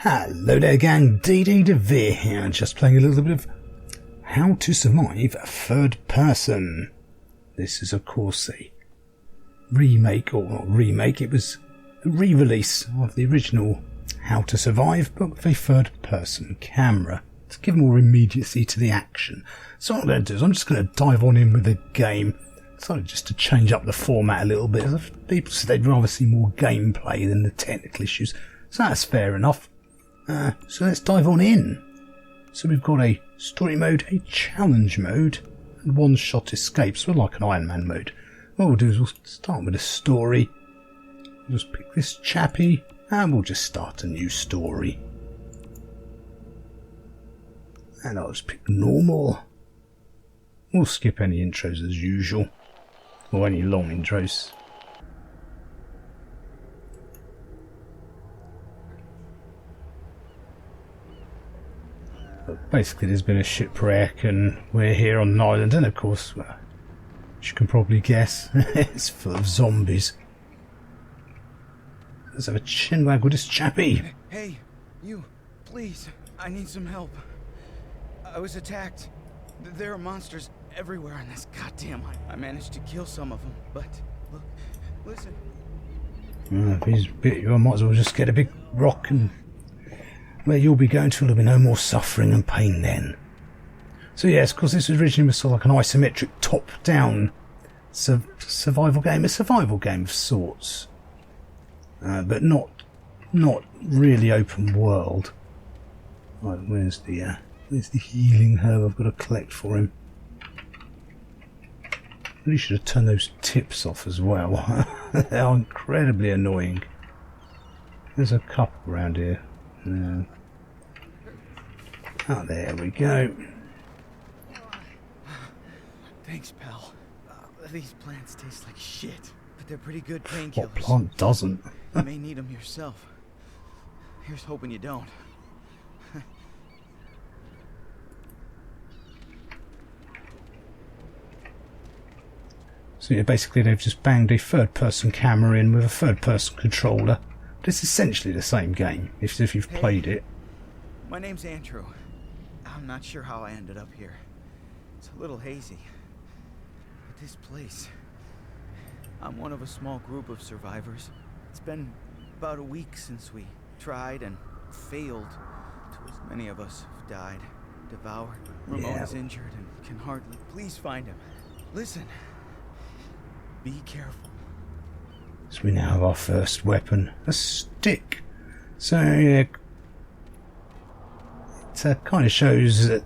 Hello there gang, thrid here, just playing a little bit of How to Survive Third Person. This is of course a remake, or not remake, it was a re-release of the original How to Survive, but with a third person camera to give more immediacy to the action. So what I'm going to do is I'm just going to dive on in with the game, sort of just to change up the format a little bit. People said they'd rather see more gameplay than the technical issues, so that's fair enough. So let's dive on in. So we've got a story mode, a challenge mode, and one-shot escape, so like an Iron Man mode. What we'll do is we'll start with a story. We'll just pick this chappie, and we'll just start a new story. And I'll just pick normal. We'll skip any intros as usual, or any long intros. But basically there's been a shipwreck and we're here on an island, and of course, well, as you can probably guess, it's full of zombies. Let's have a chinwag with this chappie. Hey, you, please, I need some help. I was attacked. There are monsters everywhere on this goddamn island. I managed to kill some of them, but look, listen. If he's bit you, I might as well just get a big rock and where you'll be going to, there'll be no more suffering and pain then. So yes, of course this originally was sort of like an isometric top-down survival game, a survival game of sorts, but not really open world. Right, where's the healing herb I've got to collect for him? Really should have turned those tips off as well. They are incredibly annoying. There's a couple around here. No. Oh, there we go. Thanks, pal. These plants taste like shit, but they're pretty good painkillers. What plant doesn't? You may need them yourself. Here's hoping you don't. So yeah, basically they've just banged a third-person camera in with a third-person controller. But it's essentially the same game, if you've played it. My name's Andrew. I'm not sure how I ended up here. It's a little hazy. But this place... I'm one of a small group of survivors. It's been about a week since we tried and failed. Too many of us have died, devoured. Ramon is injured and can hardly... Please find him. Listen. Be careful. So we now have our first weapon, a stick. So yeah, it kind of shows that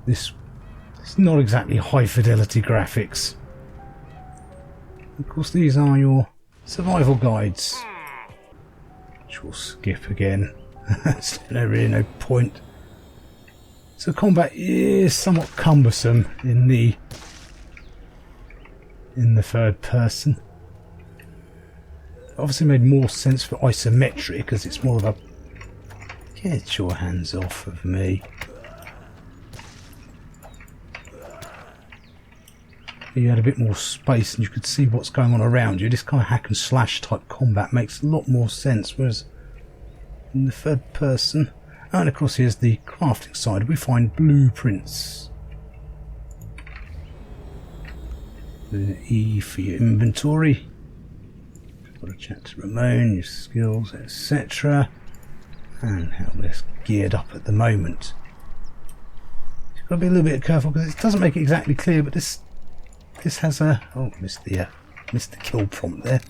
it's not exactly high fidelity graphics. Of course these are your survival guides, which we'll skip again. There's really no point. So combat is somewhat cumbersome in the third person. Obviously made more sense for isometric because it's more of a get your hands off of me. You had a bit more space and you could see what's going on around you. This kind of hack and slash type combat makes a lot more sense, whereas in the third person, and of course here's the crafting side, we find blueprints. The E for your inventory. Got to chat to Ramon, your skills, etc. And how we're geared up at the moment. You've got to be a little bit careful because it doesn't make it exactly clear, but this has a... Oh, missed the kill prompt there.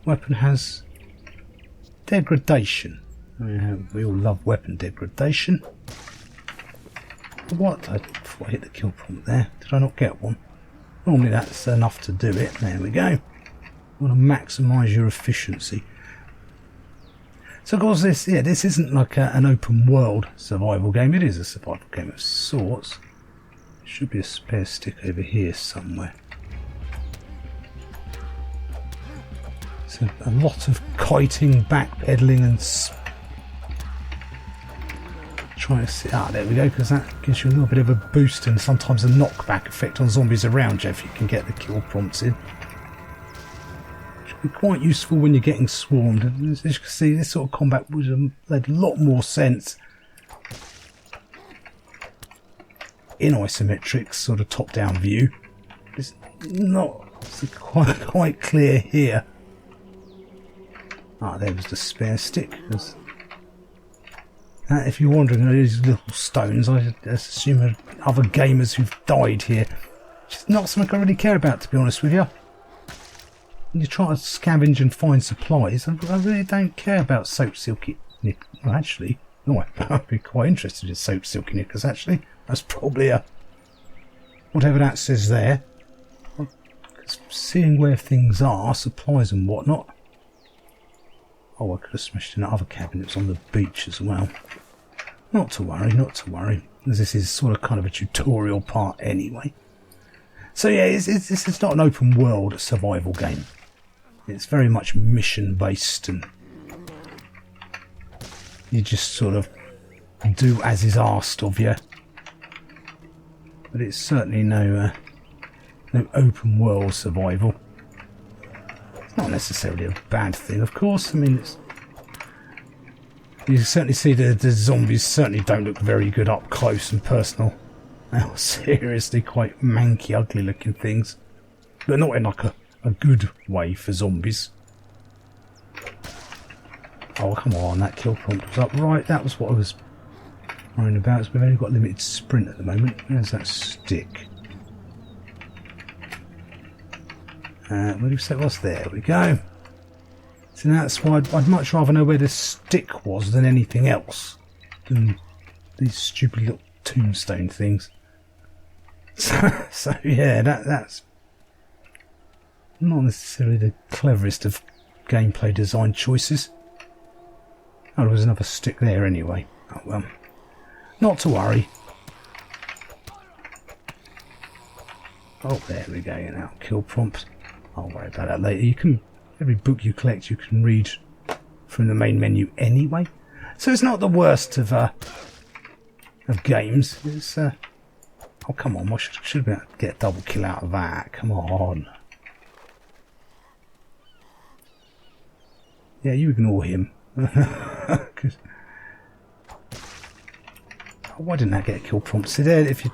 Weapon has degradation. We all love weapon degradation. What? Before I hit the kill prompt there, did I not get one? Normally that's enough to do it. There we go. You want to maximise your efficiency. So of course this isn't like an open world survival game. It is a survival game of sorts. There should be a spare stick over here somewhere. So a lot of kiting, backpedaling and trying to see. There we go, because that gives you a little bit of a boost and sometimes a knockback effect on zombies around you if you can get the kill prompts in. They're quite useful when you're getting swarmed. And as you can see, this sort of combat would have made a lot more sense in isometric sort of top-down view. It's not quite clear here. Ah, there was the spare stick. If you're wondering, these little stones, I assume other gamers who've died here. It's not something I really care about, to be honest with you. When you try to scavenge and find supplies, I really don't care about soap silky knickers. Well, actually, no, I'd be quite interested in soap silky knickers, actually. That's probably a... whatever that says there. Because seeing where things are, supplies and whatnot... Oh, I could have smashed in other cabinets on the beach as well. Not to worry, not to worry. As this is sort of kind of a tutorial part anyway. So yeah, it's not an open world survival game. It's very much mission based, and you just sort of do as is asked of you. But it's certainly no open world survival. It's not necessarily a bad thing, of course. I mean, you certainly see the zombies certainly don't look very good up close and personal. They are seriously quite manky, ugly looking things. But not in like a good way for zombies. Oh, come on, that kill prompt was up. Right, that was what I was worrying about. So we've only got limited sprint at the moment. Where's that stick? Where do we say it was? There we go. So that's why I'd much rather know where the stick was than anything else. Than these stupid little tombstone things. So yeah, that's not necessarily the cleverest of gameplay design choices. Oh, there was another stick there anyway. Oh well. Not to worry. Oh, there we go. Now, kill prompt. I'll worry about that later. You can, every book you collect, you can read from the main menu anyway. So it's not the worst of games. It's oh come on! I should be able to get a double kill out of that. Come on. Yeah, you ignore him. Why didn't I get a kill prompt? See there, if you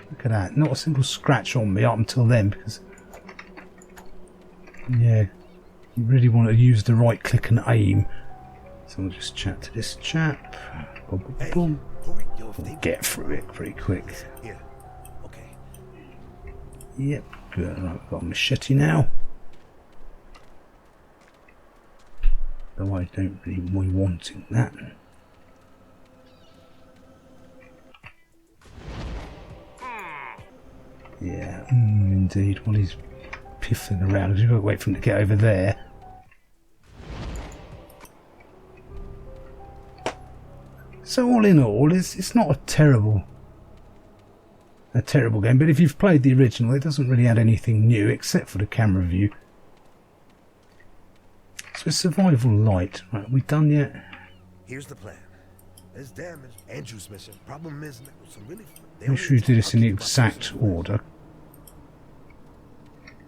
look at that, not a single scratch on me up until then, because yeah, you really want to use the right click and aim. So I'll just chat to this chap. Boom, boom, boom. We'll get through it pretty quick. Yeah. Okay. Yep, good. Right, I've got a machete now. Though I don't really mind wanting that. Yeah, indeed. While he's piffling around, you've got to wait for him to get over there. So all in all, it's not a terrible game. But if you've played the original, it doesn't really add anything new except for the camera view. So it's survival light. Right, are we done yet? Here's the plan. There's damage. Andrew's mission. Problem is, some really. Make sure you do this in the exact order.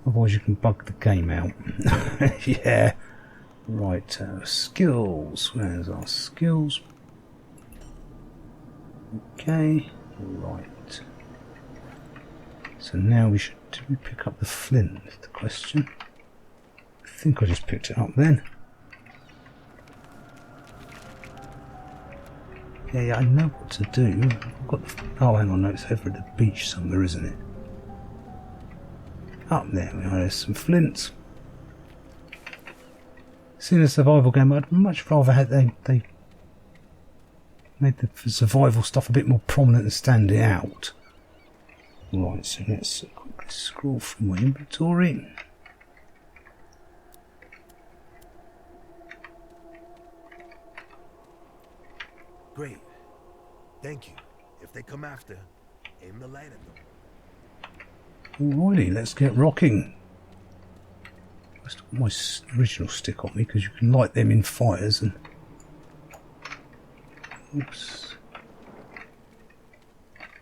Otherwise you can bug the game out. Yeah. Right, skills. Where's our skills? Okay. Right. So now did we pick up the flint is the question. I think I just picked it up then. Yeah, I know what to do. I've got oh, hang on, no, it's over at the beach somewhere, isn't it? Up there we are, there's some flints. Seeing a survival game, I'd much rather have they made the survival stuff a bit more prominent and standing out. Right, so let's quickly scroll through my inventory. Great. Thank you. If they come after, aim the light at them. Alrighty, let's get rocking. I still got my original stick on me because you can light them in fires and. Oops.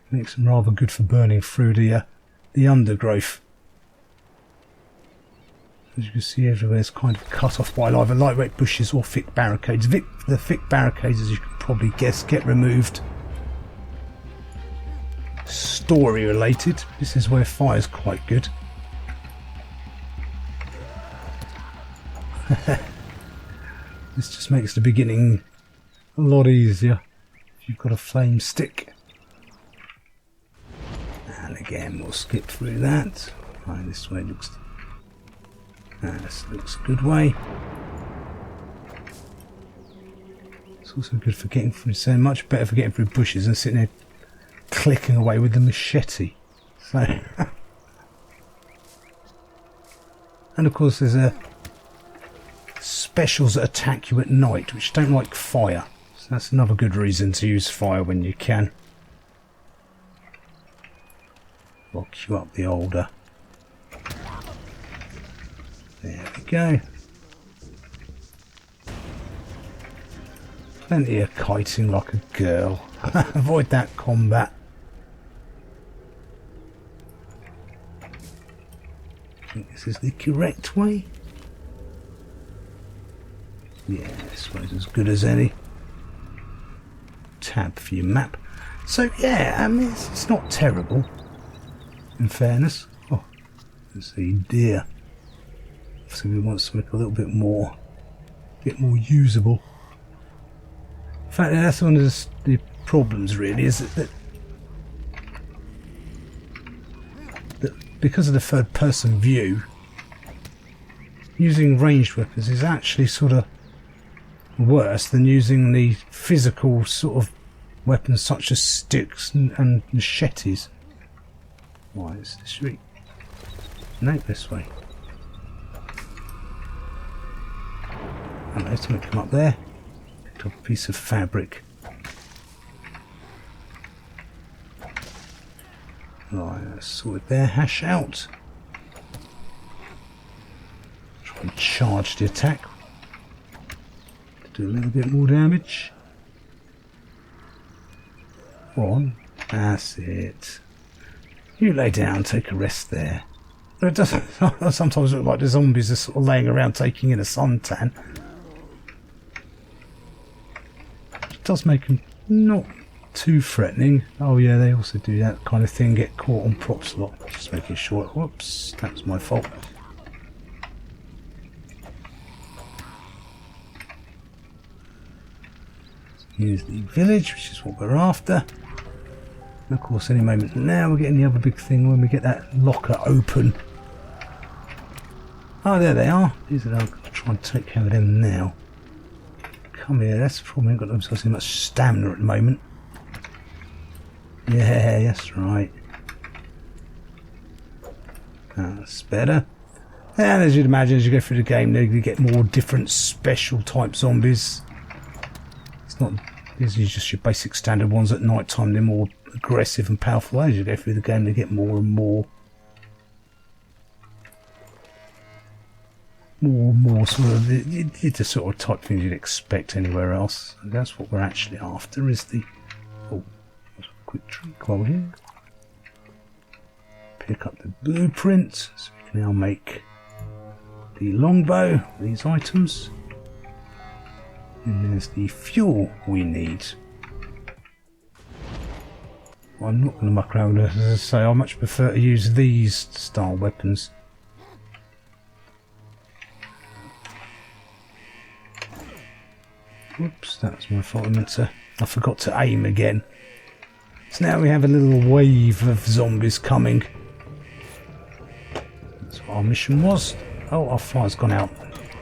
Makes them rather good for burning through the undergrowth. As you can see, everywhere is kind of cut off by either lightweight bushes or thick barricades. The thick barricades, as you can probably guess, get removed. Story related, this is where fire's quite good. This just makes the beginning a lot easier if you've got a flame stick. And again, we'll skip through that. Right, this way looks... This looks a good way. It's also good for getting through, so much better for getting through bushes than sitting there clicking away with the machete. So, and of course there's specials that attack you at night, which don't like fire. So that's another good reason to use fire when you can. I'll queue up the older. There we go. Plenty of kiting like a girl. Avoid that combat. I think this is the correct way. Yeah, this way's as good as any. Tab for your map. So yeah, I mean it's not terrible. In fairness. Oh, let's see, deer. So we want something a little bit more usable. In fact, that's one of the problems really, is that because of the third person view, using ranged weapons is actually sort of worse than using the physical sort of weapons such as sticks and machetes. Why is this way? No, this way. Hello, something come up there. Picked up a piece of fabric. Right, that's sorted there. Hash out. Try and charge the attack to do a little bit more damage. Go on. That's it. You lay down, take a rest there. But it doesn't sometimes look like the zombies are sort of laying around taking in a suntan. It does make them not too threatening. Oh yeah, they also do that kind of thing, get caught on props a lot. Just making sure. Whoops, that was my fault. Here's the village, which is what we're after. And of course, any moment now we're getting the other big thing when we get that locker open. Oh, there they are. I'll try and take care of them now. Come here, that's the problem. I haven't got themselves so much stamina at the moment. Yeah, that's right. That's better. And as you'd imagine, as you go through the game, you get more different special type zombies. It's not, these are just your basic standard ones. At night time they're more aggressive and powerful. As you go through the game they get more and more sort of the sort of type things you'd expect anywhere else. And that's what we're actually after, is the quick trick while we're here. Pick up the blueprint so we can now make the longbow, these items. And there's the fuel we need. I'm not going to muck around with it, as I say, I much prefer to use these style weapons. Whoops, that was my fault. I forgot to aim again. So now we have a little wave of zombies coming. That's what our mission was. Oh, our fire's gone out.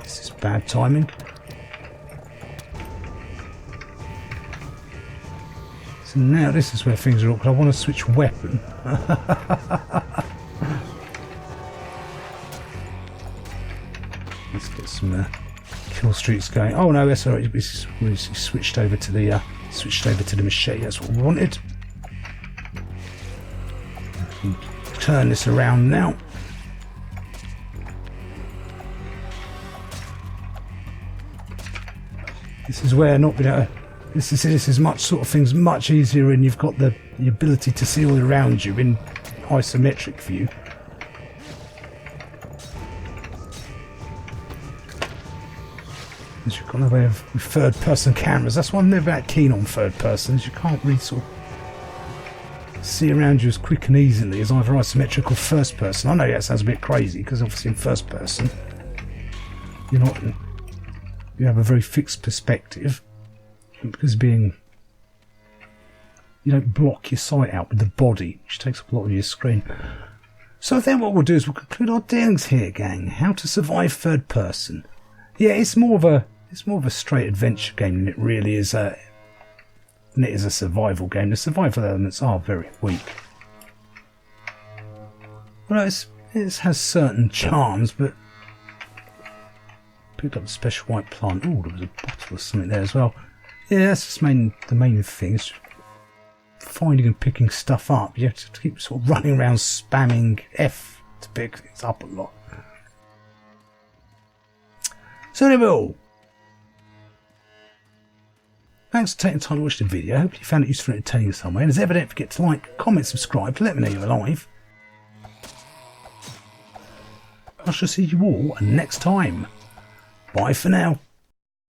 This is bad timing. So now this is where things are awkward. I want to switch weapon. Let's get some kill streaks going. Oh no, that's alright. We switched over to the machete. That's what we wanted. Turn this around now. This is where not being able to, this is much sort of things much easier, and you've got the ability to see all around you in isometric view. You've got no way of third-person cameras. That's why I'm never that keen on third persons. You can't really sort of see around you as quick and easily as either isometric or first person. I know that sounds a bit crazy because obviously in first person you have a very fixed perspective, and because you don't block your sight out with the body, which takes up a lot of your screen. So then what we'll do is we'll conclude our dealings here, gang. How to survive third person. Yeah, it's more of a straight adventure game than it really is a survival game. The survival elements are very weak. Well, it has certain charms, but picked up a special white plant. Oh, there was a bottle of something there as well. Yeah, that's just the main thing. Is finding and picking stuff up. You have to keep sort of running around spamming F to pick things up a lot. So anyway, all. Thanks for taking the time to watch the video. I hope you found it useful and entertaining in some way. And as ever, don't forget to like, comment, subscribe to let me know you're alive. I shall see you all next time. Bye for now.